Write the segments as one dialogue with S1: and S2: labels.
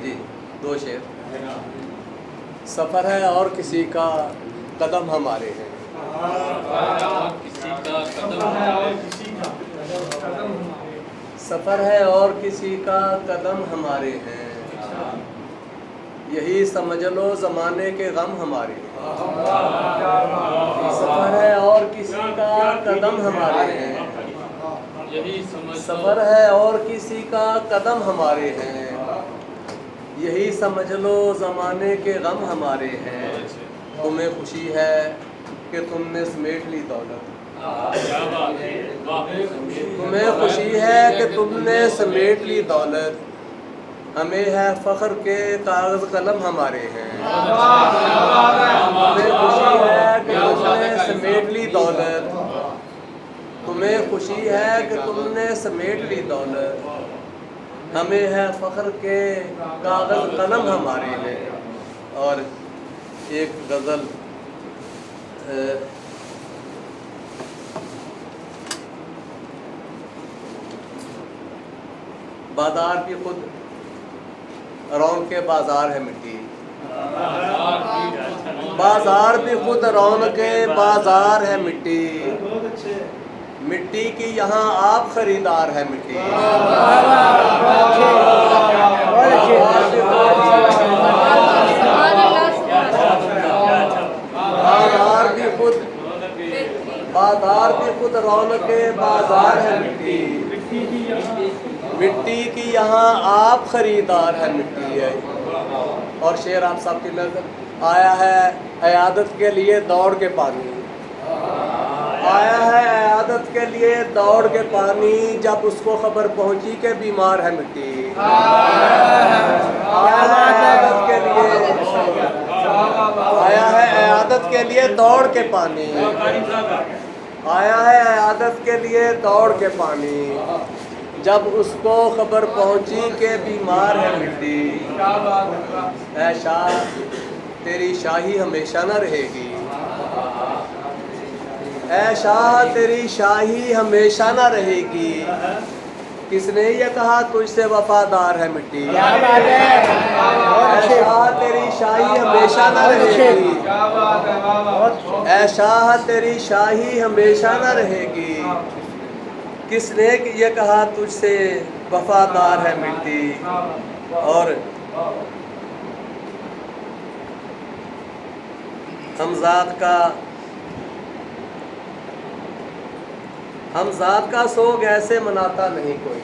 S1: جی 2 شعر۔ سفر ہے اور کسی کا قدم ہمارے ہیں، سفر ہے اور کسی کا قدم ہمارے ہیں، یہی سمجھ لو زمانے کے غم ہمارے ہیں، سفر ہے اور کسی کا قدم ہمارے ہیں، سفر ہے اور کسی کا قدم ہمارے ہیں، یہی سمجھ لو زمانے کے غم ہمارے ہیں، تمہیں خوشی ہے کہ تم نے سمیٹ لی دولت، تمہیں خوشی ہے کہ تم نے سمیٹ لی دولت، ہمیں ہے فخر کے کاغذ قلم ہمارے ہیں، تمہیں خوشی ہے کہ تم نے سمیٹ لی دولت، تمہیں خوشی ہے کہ تم نے سمیٹ لی دولت، ہمیں ہے فخر کے کاغذ قلم ہمارے ہیں۔ اور ایک غزل بازار بھی خود رونق کے بازار ہے مٹی، بازار بھی خود رونق کے بازار ہے مٹی، مٹی کی یہاں آپ خریدار ہے مٹی، بازار بھی خود رونق کے بازار ہے مٹی، مٹی کی یہاں آپ خریدار ہے مٹی ہے۔ اور شعر آپ سب کی نظر آیا ہے عیادت کے لیے دوڑ کے پانی، آیا ہے عیادت کے لیے دوڑ کے پانی، جب اس کو خبر پہنچی کہ بیمار ہے مٹی، آیا ہے عیادت کے لیے، آیا ہے عیادت کے لیے دوڑ کے پانی، آیا ہے عیادت کے لیے دوڑ کے پانی، جب اس کو خبر پہنچی کہ بیمار ہے مٹی، اے شاہ تیری شاہی ہمیشہ نہ رہے گی، اے شاہ تیری شاہی ہمیشہ نہ رہے گی، کس نے یہ کہا تجھ سے وفادار ہے مٹی، اے شاہ تیری شاہی ہمیشہ نہ رہے گی، اے شاہ تیری شاہی ہمیشہ نہ رہے گی، کس نے یہ کہا تجھ سے وفادار ہے مٹی۔ اور ہم ذات کا سوگ ایسے مناتا نہیں کوئی،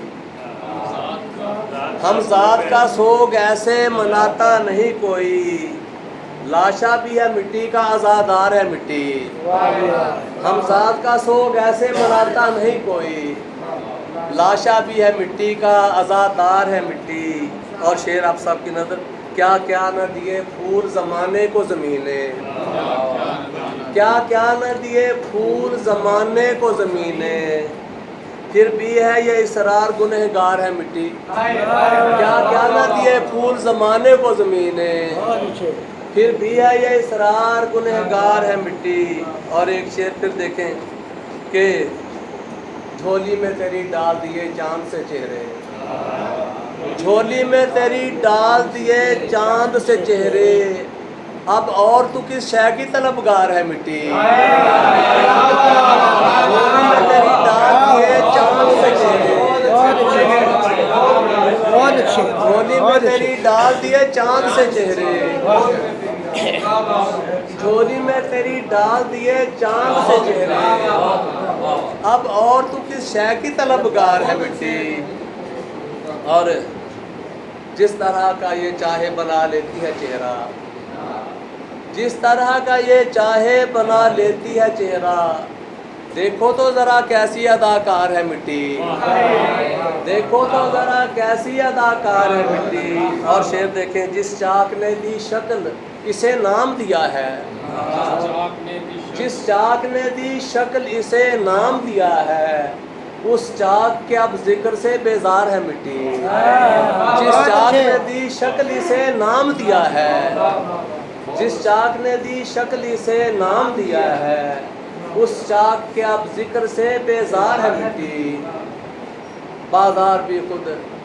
S1: ہم ذات کا سوگ ایسے مناتا نہیں کوئی، لاشا بھی ہے مٹی کا عزادار ہے مٹی، ہم ذات کا سوگ ایسے مناتا نہیں کوئی، لاشا بھی ہے مٹی کا عزادار ہے مٹی۔ اور شعر آپ سب کی نظر، کیا کیا نہ دیے پھول زمانے کو زمینیں، کیا کیا نہ دیے پھول زمانے کو زمینیں، پھر بھی ہے یہ اسرار گنہگار ہے مٹی، کیا کیا نہ دیے پھول زمانے کو زمینیں، پھر بھی ہے یہ اسرار گنہگار ہے مٹی۔ اور ایک شعر پھر دیکھیں کہ جھولی میں تیری ڈال دیے چاند سے چہرے، جھولی میں تیری ڈال دیے چاند سے چہرے، اب اور تو کس شے کی طلبگار ہے مٹی، جھولی میں تیری ڈال دیے چاند سے چہرے، جھولی میں تیری ڈال دیے چاند سے چہرے، جھولی میں تیری ڈال دیے چاند سے چہرے، اب اور تو کس شے کی طلبگار ہے مٹی۔ اور جس طرح کا یہ چاہے بنا لیتی ہے چہرہ، جس طرح کا یہ چاہے بنا لیتی ہے چہرہ، دیکھو تو ذرا کیسی اداکار ہے مٹی، دیکھو تو ذرا کیسی اداکار ہے مٹی۔ اور شعر دیکھیں، جس چاک نے دی شکل اسے نام دیا ہے، جس چاک نے دی شکل اسے نام دیا ہے، اس چاک کے اب ذکر سے بیزار ہے مٹی، جس چاک نے دی شکل اسے نام دیا ہے، جس چاک نے دی شکل اسے نام دیا ہے، اس چاک کے اب ذکر سے بیزار ہے مٹی۔ بازار بھی خود